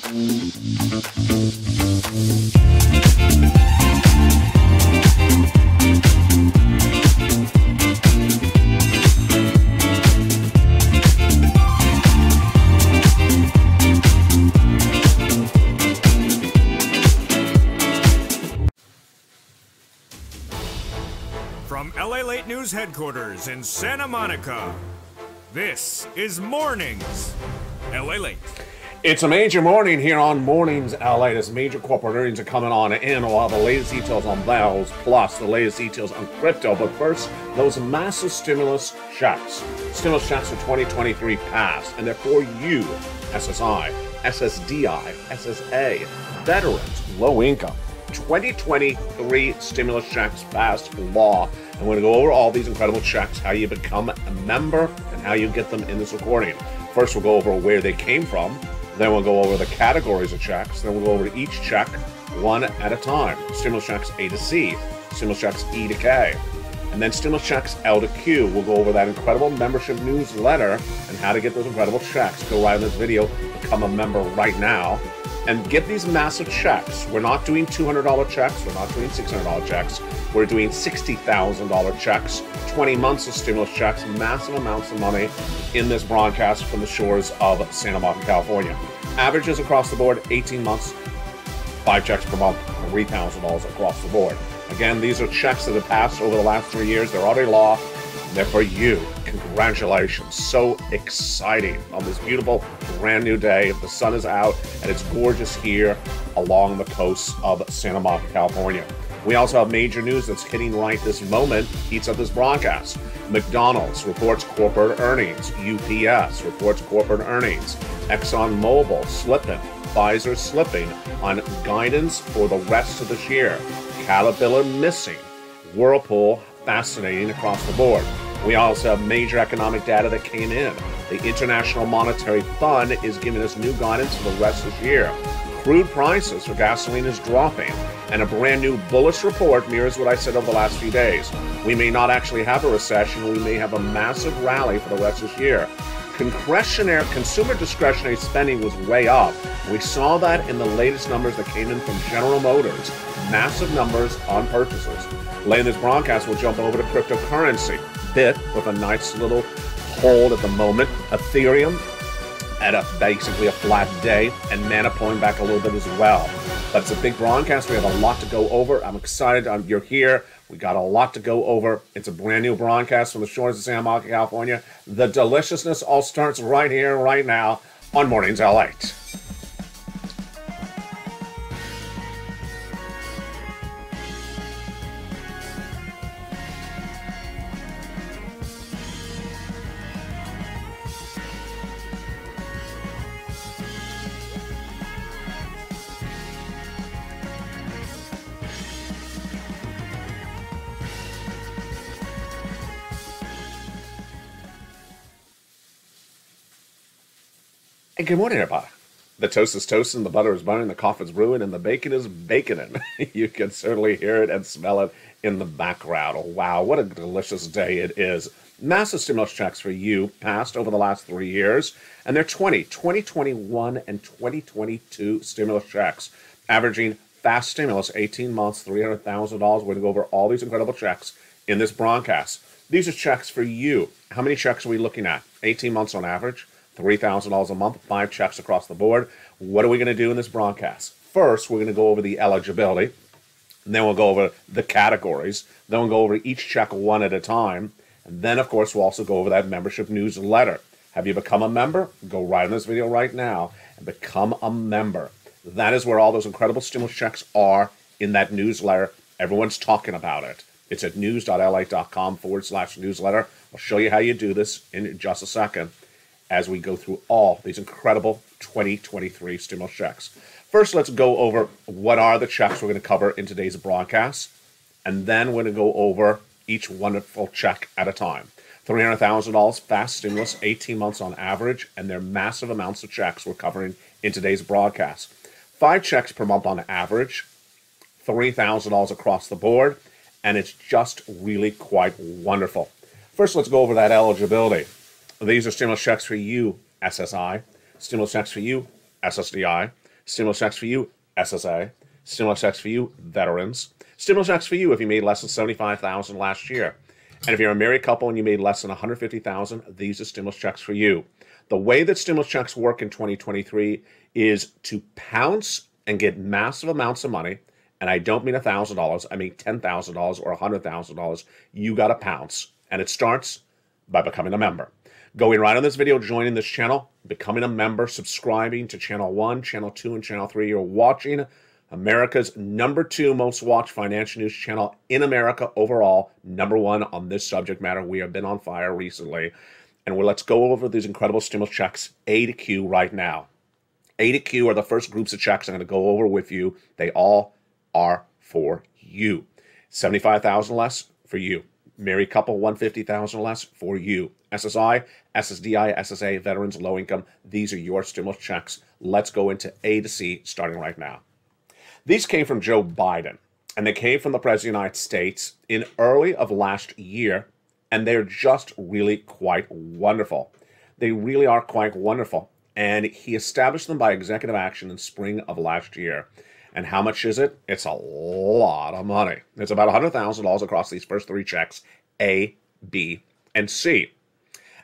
From LALATE News Headquarters in Santa Monica, this is Mornings LALATE. It's a major morning here on Mornings LA. As major corporate earnings are coming on in. We'll have the latest details on those, plus the latest details on crypto. But first, those massive stimulus checks. Stimulus checks for 2023 passed, and they're for you, SSI, SSDI, SSA, veterans, low income. 2023 stimulus checks passed law. And we're going to go over all these incredible checks, how you become a member, and how you get them in this recording. First, we'll go over where they came from. Then we'll go over the categories of checks. Then we'll go over each check one at a time. Stimulus checks A to C, stimulus checks E to K, and then stimulus checks L to Q. We'll go over that incredible membership newsletter and how to get those incredible checks. Go right in this video, become a member right now, and get these massive checks. We're not doing $200 checks. We're not doing $600 checks. We're doing $60,000 checks, 20 months of stimulus checks, massive amounts of money in this broadcast from the shores of Santa Monica, California. Averages across the board, 18 months, 5 checks per month, $3,000 across the board. Again, these are checks that have passed over the last 3 years. They're already law. They're for you. Congratulations. So exciting on this beautiful brand new day. The sun is out and it's gorgeous here along the coast of Santa Monica, California. We also have major news that's hitting right this moment, heats up this broadcast. McDonald's reports corporate earnings. UPS reports corporate earnings. ExxonMobil slipping. Pfizer slipping on guidance for the rest of this year. Caterpillar missing. Whirlpool fascinating across the board. We also have major economic data that came in. The International Monetary Fund is giving us new guidance for the rest of this year. Crude prices for gasoline is dropping, and a brand new bullish report mirrors what I said over the last few days. We may not actually have a recession. We may have a massive rally for the rest of this year. Consumer discretionary spending was way up. We saw that in the latest numbers that came in from General Motors. Massive numbers on purchases. Later in this broadcast, we'll jump over to cryptocurrency. Bit with a nice little hold at the moment. Ethereum at basically a flat day, and Mana pulling back a little bit as well. But it's a big broadcast. We have a lot to go over. I'm excited. You're here. We got a lot to go over. It's a brand new broadcast from the shores of Santa Monica, California. The deliciousness all starts right here, right now on Mornings LALATE. And good morning, everybody. The toast is toasting, the butter is buttering, the coffee is brewing, and the bacon is baconing. You can certainly hear it and smell it in the background. Oh, wow, what a delicious day it is. Massive stimulus checks for you passed over the last 3 years, and they're 2021, and 2022 stimulus checks, averaging fast stimulus, 18 months, $300,000. We're going to go over all these incredible checks in this broadcast. These are checks for you. How many checks are we looking at? 18 months on average. $3,000 a month, 5 checks across the board. What are we going to do in this broadcast? First, we're going to go over the eligibility. And then we'll go over the categories. Then we'll go over each check one at a time. And then, of course, we'll also go over that membership newsletter. Have you become a member? Go right in this video right now and become a member. That is where all those incredible stimulus checks are in that newsletter. Everyone's talking about it. It's at news.lalate.com/newsletter. I'll show you how you do this in just a second as we go through all these incredible 2023 stimulus checks. First, let's go over what are the checks we're going to cover in today's broadcast, and then we're going to go over each wonderful check at a time. $300,000 fast stimulus, 18 months on average, and they're massive amounts of checks we're covering in today's broadcast. 5 checks per month on average, $3,000 across the board, and it's just really quite wonderful. First, let's go over that eligibility. These are stimulus checks for you, SSI, stimulus checks for you, SSDI, Stimulus checks for you, SSA. Stimulus checks for you, veterans. Stimulus checks for you if you made less than $75,000 last year. And if you're a married couple and you made less than $150,000, these are stimulus checks for you. The way that stimulus checks work in 2023 is to pounce and get massive amounts of money. And I don't mean $1,000, I mean $10,000 or $100,000. You got to pounce. And it starts by becoming a member. Going right on this video, joining this channel, becoming a member, subscribing to Channel 1, Channel 2, and Channel 3. You're watching America's #2 most watched financial news channel in America overall, #1 on this subject matter. We have been on fire recently. And let's go over these incredible stimulus checks, A to Q, right now. A to Q are the first groups of checks I'm going to go over with you. They all are for you. $75,000 less for you. Married couple, $150,000 less for you. SSI, SSDI, SSA, veterans, low income. These are your stimulus checks. Let's go into A to C starting right now. These came from Joe Biden, and they came from the President of the United States in early of last year, and they're just really quite wonderful. They really are quite wonderful. And he established them by executive action in spring of last year. And how much is it? It's a lot of money. It's about $100,000 across these first three checks, A, B, and C.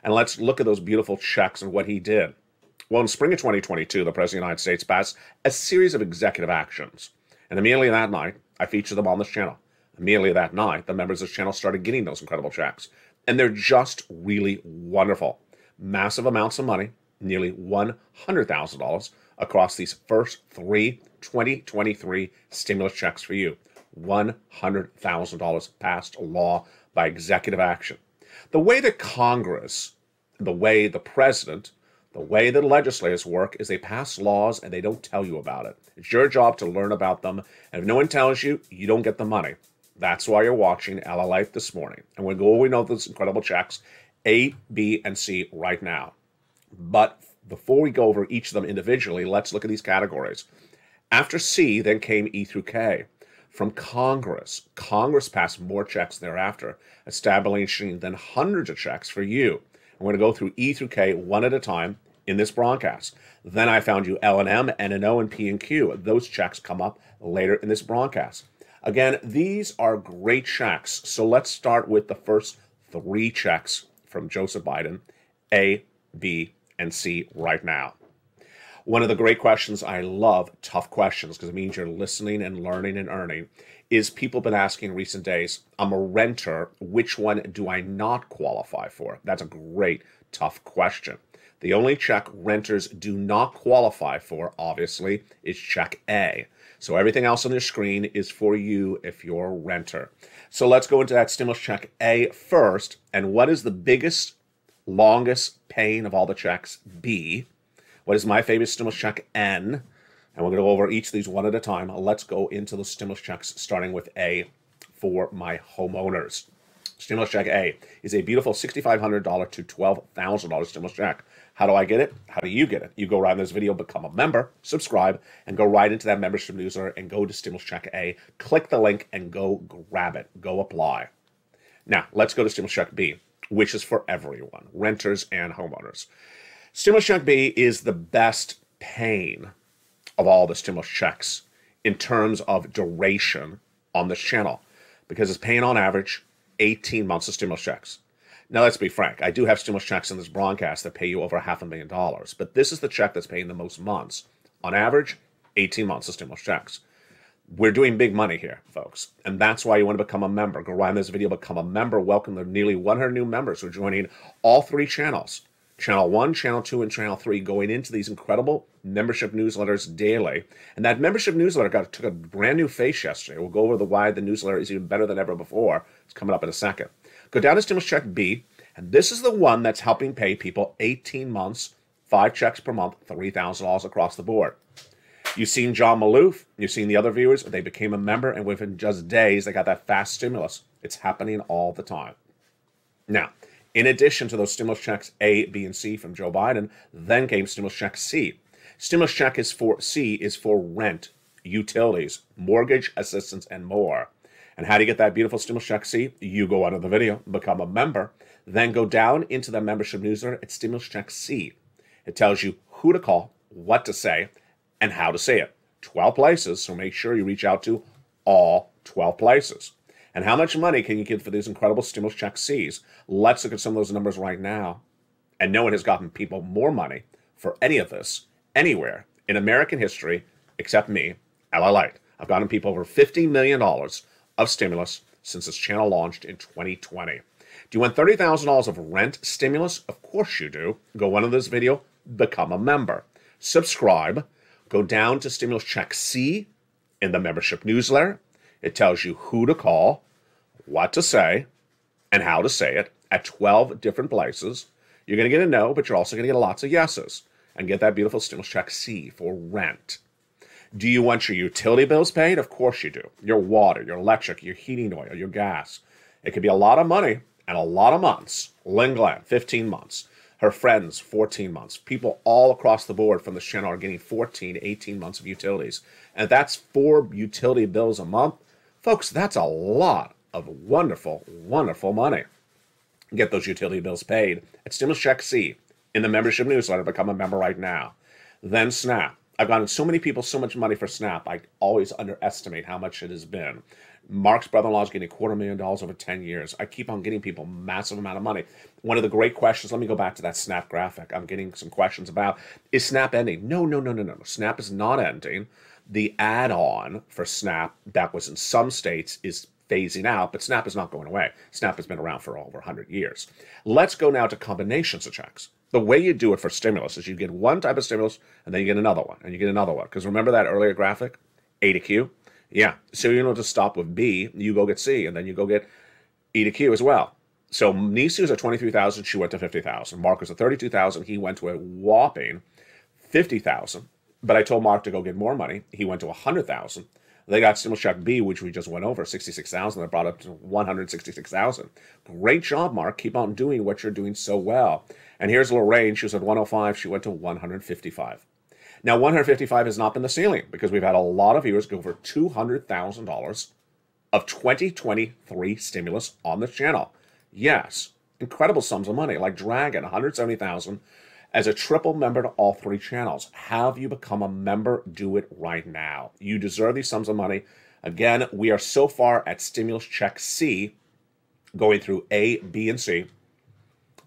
And let's look at those beautiful checks and what he did. Well, in spring of 2022, the President of the United States passed a series of executive actions. And immediately that night, I featured them on this channel. Immediately that night, the members of this channel started getting those incredible checks. And they're just really wonderful. Massive amounts of money, nearly $100,000 across these first three 2023 stimulus checks for you. $100,000 passed law by executive action. The way that Congress, the way the president, the way that legislators work is they pass laws and they don't tell you about it. It's your job to learn about them. And if no one tells you, you don't get the money. That's why you're watching LALATE this morning. And we're going over those incredible checks, A, B, and C right now. But before we go over each of them individually, let's look at these categories. After C, then came E through K. From Congress. Congress passed more checks thereafter, establishing then hundreds of checks for you. I'm going to go through E through K one at a time in this broadcast. Then I found you L and M, N and O, and P and Q. Those checks come up later in this broadcast. Again, these are great checks. So let's start with the first three checks from Joseph Biden, A, B, and C right now. One of the great questions, I love tough questions because it means you're listening and learning and earning, is people been asking in recent days, I'm a renter, which one do I not qualify for? That's a great, tough question. The only check renters do not qualify for, obviously, is check A. So everything else on your screen is for you if you're a renter. So let's go into that stimulus check A first. And what is the biggest, longest paying of all the checks? B. What is my favorite stimulus check? N. And we're going to go over each of these one at a time. Let's go into the stimulus checks, starting with A for my homeowners. Stimulus check A is a beautiful $6,500 to $12,000 stimulus check. How do I get it? How do you get it? You go right in this video, become a member, subscribe, and go right into that membership newsletter and go to stimulus check A. Click the link and go grab it. Go apply. Now, let's go to stimulus check B, which is for everyone, renters and homeowners. Stimulus check B is the best paying of all the stimulus checks in terms of duration on this channel because it's paying on average 18 months of stimulus checks. Now, let's be frank. I do have stimulus checks in this broadcast that pay you over $500,000, but this is the check that's paying the most months. On average, 18 months of stimulus checks. We're doing big money here, folks, and that's why you want to become a member. Go right in this video, become a member. Welcome the nearly 100 new members who are joining all three channels. Channel 1, Channel 2, and Channel 3 going into these incredible membership newsletters daily. And that membership newsletter took a brand new face yesterday. We'll go over why the newsletter is even better than ever before. It's coming up in a second. Go down to stimulus check B, and this is the one that's helping pay people 18 months, 5 checks per month, $3,000 across the board. You've seen John Maloof, you've seen the other viewers, they became a member, and within just days, they got that fast stimulus. It's happening all the time. Now, in addition to those stimulus checks A, B, and C from Joe Biden, then came stimulus check C. Stimulus check C is for rent, utilities, mortgage assistance, and more. And how do you get that beautiful stimulus check C? You go under the video, become a member, then go down into the membership newsletter at stimulus check C. It tells you who to call, what to say, and how to say it. 12 places, so make sure you reach out to all 12 places. And how much money can you get for these incredible stimulus check C's? Let's look at some of those numbers right now. And no one has gotten people more money for any of this anywhere in American history except me, LALATE. I've gotten people over $50 million of stimulus since this channel launched in 2020. Do you want $30,000 of rent stimulus? Of course you do. Go under this video, become a member. Subscribe. Go down to Stimulus Check C in the membership newsletter. It tells you who to call, what to say, and how to say it at 12 different places. You're going to get a no, but you're also going to get lots of yeses and get that beautiful Stimulus Check C for rent. Do you want your utility bills paid? Of course you do. Your water, your electric, your heating oil, your gas. It could be a lot of money and a lot of months. Lynn Glenn, 15 months. Her friends, 14 months. People all across the board from the channel are getting 14 to 18 months of utilities. And that's 4 utility bills a month. Folks, that's a lot of wonderful, wonderful money. Get those utility bills paid at Stimulus Check C in the membership newsletter. Become a member right now. Then SNAP. I've gotten so many people so much money for SNAP, I always underestimate how much it has been. Mark's brother-in-law is getting $250,000 over 10 years. I keep on getting people massive amount of money. One of the great questions, let me go back to that SNAP graphic. I'm getting some questions about, is SNAP ending? No. SNAP is not ending. The add-on for SNAP that was in some states is phasing out, but SNAP is not going away. SNAP has been around for over 100 years. Let's go now to combinations of checks. The way you do it for stimulus is you get one type of stimulus, and then you get another one, and you get another one. Because remember that earlier graphic? A to Q? Yeah. So you don't just stop with B, you go get C, and then you go get E to Q as well. So Nisi was at 23,000, she went to 50,000. Mark was at 32,000, he went to a whopping 50,000. But I told Mark to go get more money. He went to 100,000. They got Stimulus Check B, which we just went over, 66,000. They brought up to 166,000. Great job, Mark. Keep on doing what you're doing so well. And here's Lorraine. She was at 105. She went to 155. Now, 155 has not been the ceiling because we've had a lot of viewers go over $200,000 of 2023 stimulus on this channel. Yes, incredible sums of money, like Dragon, 170,000 as a triple member to all 3 channels. Have you become a member? Do it right now. You deserve these sums of money. Again, we are so far at Stimulus Check C, going through A, B, and C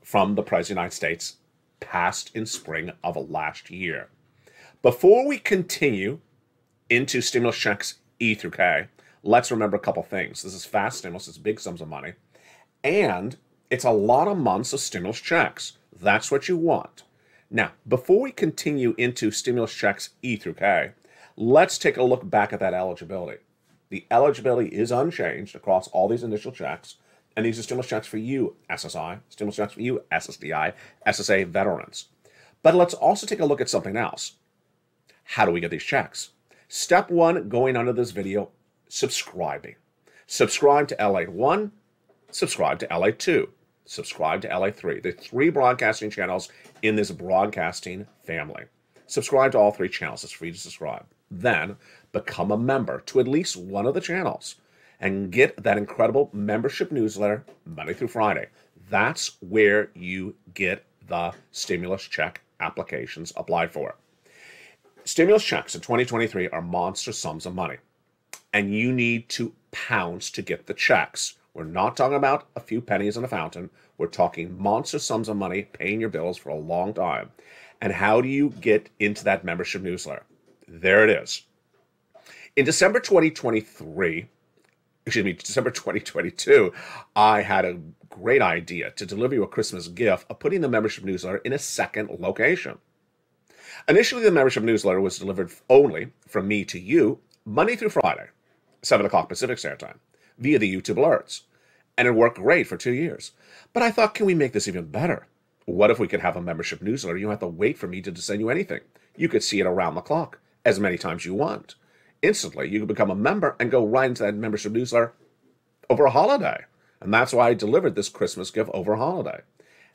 from the President of the United States, passed in spring of last year. Before we continue into Stimulus Checks E through K, let's remember a couple things. This is fast stimulus. It's big sums of money. And it's a lot of months of stimulus checks. That's what you want. Now, before we continue into Stimulus Checks E through K, let's take a look back at that eligibility. The eligibility is unchanged across all these initial checks, and these are stimulus checks for you, SSI, stimulus checks for you, SSDI, SSA veterans. But let's also take a look at something else. How do we get these checks? Step 1, going under this video, subscribing. Subscribe to LALATE 1, subscribe to LALATE 2. Subscribe to LALATE 3. There are 3 broadcasting channels in this broadcasting family. Subscribe to all 3 channels. It's free to subscribe. Then become a member to at least one of the channels and get that incredible membership newsletter Monday through Friday. That's where you get the stimulus check applications applied for. Stimulus checks in 2023 are monster sums of money, and you need to pounce to get the checks. We're not talking about a few pennies in a fountain. We're talking monster sums of money, paying your bills for a long time. And how do you get into that membership newsletter? There it is. In December 2022, I had a great idea to deliver you a Christmas gift of putting the membership newsletter in a second location. Initially, the membership newsletter was delivered only from me to you Monday through Friday, 7 o'clock Pacific Standard Time, via the YouTube alerts. And it worked great for 2 years. But I thought, can we make this even better? What if we could have a membership newsletter? You don't have to wait for me to send you anything. You could see it around the clock, as many times you want. Instantly, you could become a member and go right into that membership newsletter over a holiday. And that's why I delivered this Christmas gift over a holiday.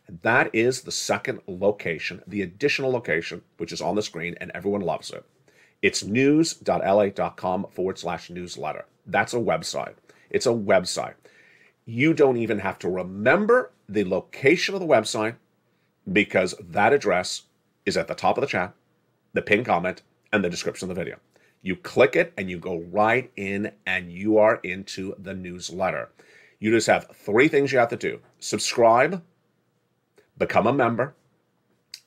And that is the second location, the additional location, which is on the screen, and everyone loves it. It's news.lalate.com/newsletter. That's a website. It's a website. You don't even have to remember the location of the website because that address is at the top of the chat, the pinned comment, and the description of the video. You click it and you go right in and you are into the newsletter. You just have 3 things you have to do. Subscribe, become a member,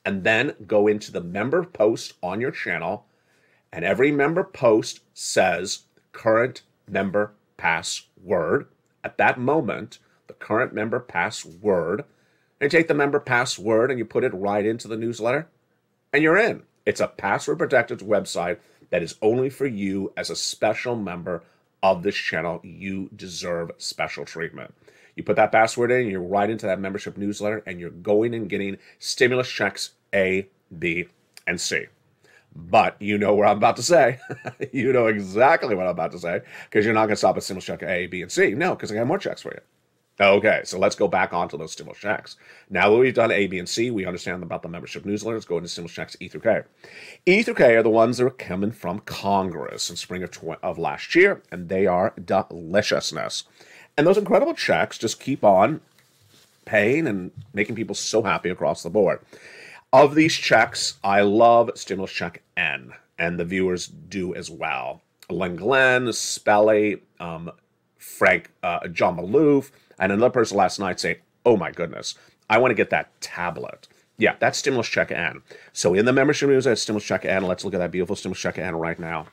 and then go into the member post on your channel. And every member post says current member password. At that moment, the current member password, and you take the member password and you put it right into the newsletter, and you're in. It's a password protected website that is only for you as a special member of this channel. You deserve special treatment. You put that password in, you're right into that membership newsletter, and you're going and getting stimulus checks A, B, and C. But you know what I'm about to say. You know exactly what I'm about to say, because you're not going to stop at stimulus check A, B, and C. No, because I got more checks for you. Okay, so let's go back onto those stimulus checks. Now that we've done A, B, and C, we understand about the membership newsletters. Go into stimulus checks E through K. E through K are the ones that are coming from Congress in spring of last year, and they are deliciousness. And those incredible checks just keep on paying and making people so happy across the board. Of these checks, I love stimulus check N, and the viewers do as well. Len Glenn, Spelly, Frank, John Maloof, and another person last night saying, oh my goodness, I want to get that tablet. Yeah, that's stimulus check N. So in the membership news, that's stimulus check N. Let's look at that beautiful stimulus check N right now.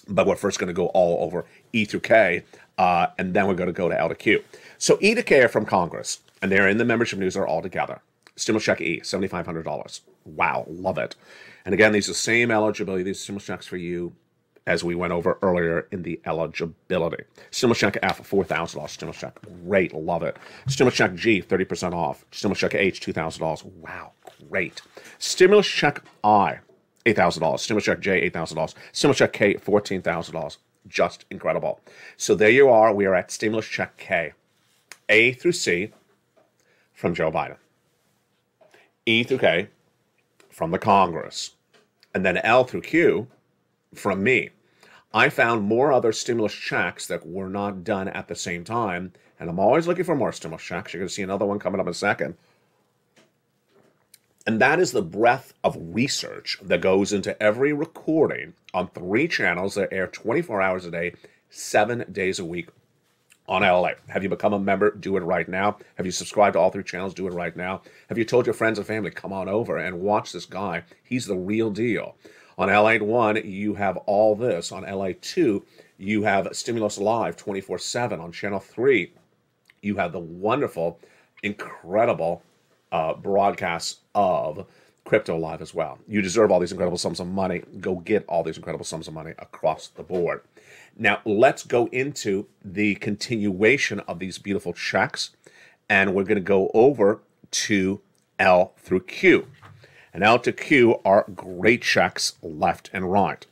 But we're first going to go all over E through K, and then we're going to go to L to Q. So E to K are from Congress, and they're in the membership news are all together. Stimulus check E, $7,500. Wow, love it. And again, these are the same eligibility. These are stimulus checks for you as we went over earlier in the eligibility. Stimulus check F, $4,000 stimulus check. Great, love it. Stimulus check G, 30% off. Stimulus check H, $2,000. Wow, great. Stimulus check I, $8,000. Stimulus check J, $8,000. Stimulus check K, $14,000. Just incredible. So there you are. We are at stimulus check K. A through C from Joe Biden. E through K from the Congress. And then L through Q from me. I found more other stimulus checks that were not done at the same time, and I'm always looking for more stimulus checks. You're going to see another one coming up in a second. And that is the breadth of research that goes into every recording on 3 channels that air 24 hours a day, 7 days a week on LALATE. Have you become a member? Do it right now. Have you subscribed to all 3 channels? Do it right now. Have you told your friends and family, come on over and watch this guy? He's the real deal. On LALATE 1, you have all this. On LALATE 2, you have Stimulus Live 24/7. On Channel 3, you have the wonderful, incredible broadcasts of Crypto Live as well. You deserve all these incredible sums of money. Go get all these incredible sums of money across the board. Now, let's go into the continuation of these beautiful checks, and we're going to go over to L through Q. And L to Q are great checks left and right.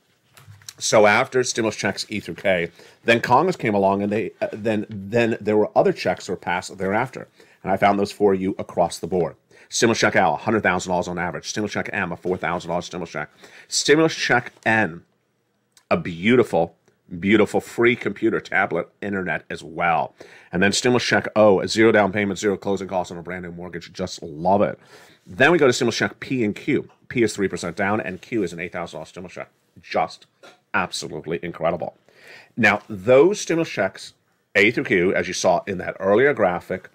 So after stimulus checks E through K, then Congress came along, and they then there were other checks that were passed thereafter, and I found those for you across the board. Stimulus check L, $100,000 on average. Stimulus check M, a $4,000 stimulus check. Stimulus check N, a beautiful, beautiful free computer, tablet, internet as well. And then stimulus check O, a 0 down payment, 0 closing costs on a brand new mortgage. Just love it. Then we go to stimulus check P and Q. P is 3% down, and Q is an $8,000 stimulus check. Just absolutely incredible. Now, those stimulus checks, A through Q, as you saw in that earlier graphic,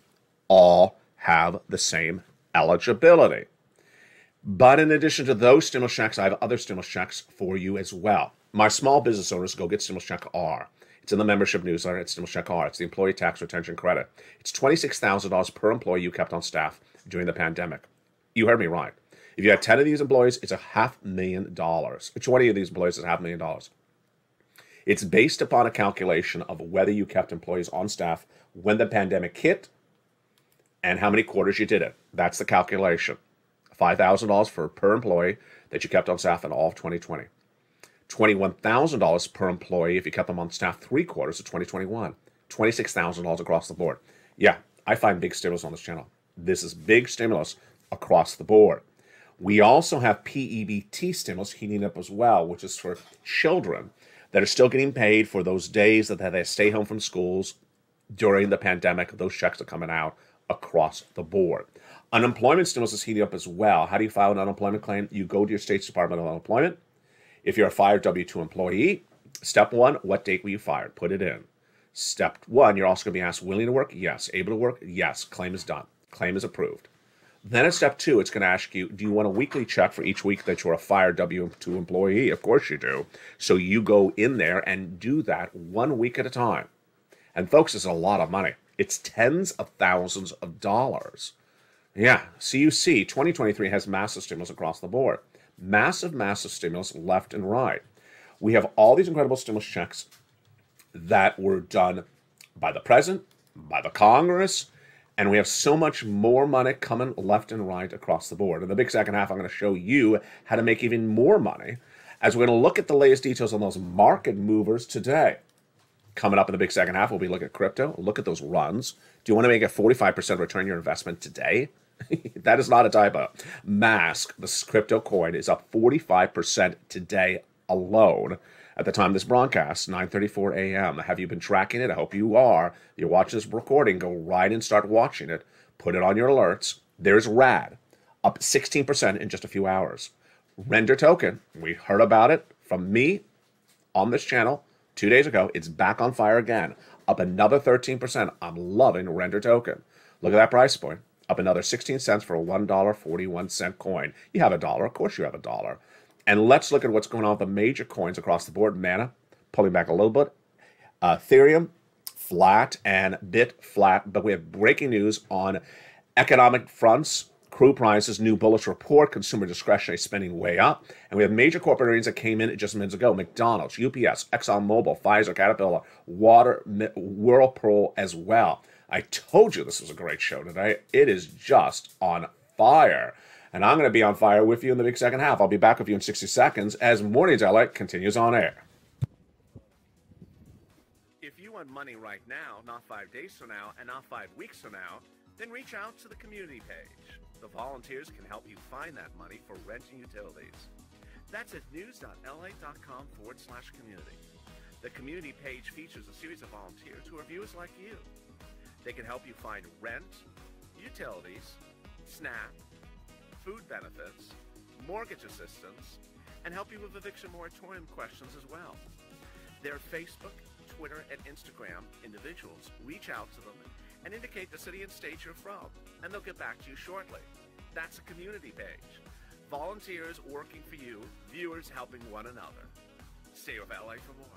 all have the same eligibility. But in addition to those stimulus checks, I have other stimulus checks for you as well. My small business owners, go get stimulus check R. It's in the membership newsletter. It's stimulus check R. It's the employee tax retention credit. It's $26,000 per employee you kept on staff during the pandemic. You heard me right. If you had 10 of these employees, it's $500,000. 20 of these employees is $500,000. It's based upon a calculation of whether you kept employees on staff when the pandemic hit and how many quarters you did it. That's the calculation. $5,000 for per employee that you kept on staff in all of 2020. $21,000 per employee if you kept them on staff 3 quarters of 2021. $26,000 across the board. Yeah, I find big stimulus on this channel. This is big stimulus across the board. We also have PEBT stimulus heating up as well, which is for children that are still getting paid for those days that they stay home from schools during the pandemic. Those checks are coming out across the board. Unemployment stimulus is heating up as well. How do you file an unemployment claim? You go to your state's Department of Unemployment. If you're a fired W-2 employee, step 1, what date were you fired? Put it in. Step 1, you're also going to be asked, willing to work? Yes. Able to work? Yes. Claim is done. Claim is approved. Then at step 2, it's going to ask you, do you want a weekly check for each week that you're a fired W-2 employee? Of course you do. So you go in there and do that 1 week at a time. And folks, it's a lot of money. It's tens of thousands of dollars. Yeah, CUC 2023 has massive stimulus across the board. Massive stimulus left and right. We have all these incredible stimulus checks that were done by the president, by the Congress, and we have so much more money coming left and right across the board. In the big second half, I'm going to show you how to make even more money as we're going to look at the latest details on those market movers today. Coming up in the big second half, we'll be looking at crypto. Look at those runs. Do you want to make a 45% return on your investment today? That is not a typo. Mask, the crypto coin, is up 45% today alone. At the time of this broadcast, 9:34 a.m. Have you been tracking it? I hope you are. You're watching this recording. Go right and start watching it. Put it on your alerts. There's RAD, up 16% in just a few hours. Render token, we heard about it from me on this channel 2 days ago. It's back on fire again, up another 13%. I'm loving Render token. Look at that price point, up another 16 cents for a $1.41 coin. You have a dollar. Of course you have a dollar. And let's look at what's going on with the major coins across the board. Mana, pulling back a little bit. Ethereum, flat, and Bit flat. But we have breaking news on economic fronts. Crude prices, new bullish report, consumer discretionary spending way up. And we have major corporate earnings that came in just minutes ago. McDonald's, UPS, ExxonMobil, Pfizer, Caterpillar, Whirlpool as well. I told you this was a great show today. It is just on fire. And I'm going to be on fire with you in the big second half. I'll be back with you in 60 seconds as Mornings LA continues on air. If you want money right now, not 5 days from now, and not 5 weeks from now, then reach out to the community page. The volunteers can help you find that money for rent and utilities. That's at news.la.com/community. The community page features a series of volunteers who are viewers like you. They can help you find rent, utilities, SNAP, food benefits, mortgage assistance, and help you with eviction moratorium questions as well. Their Facebook, Twitter, and Instagram individuals reach out to them and indicate the city and state you're from, and they'll get back to you shortly. That's a community page. Volunteers working for you, viewers helping one another. Stay with LA for more.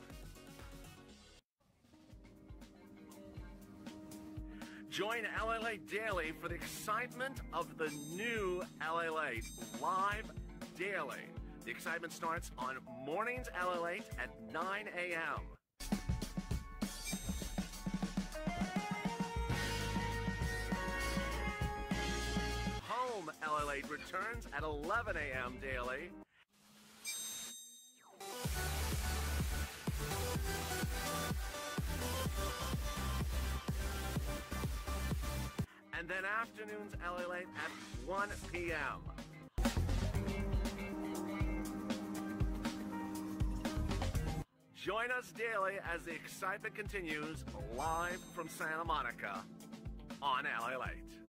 Join LALATE Daily for the excitement of the new LALATE live daily. The excitement starts on Mornings LALATE at 9 a.m. Home LALATE returns at 11 a.m. daily. And then afternoons LALATE at 1 p.m. Join us daily as the excitement continues live from Santa Monica on LALATE.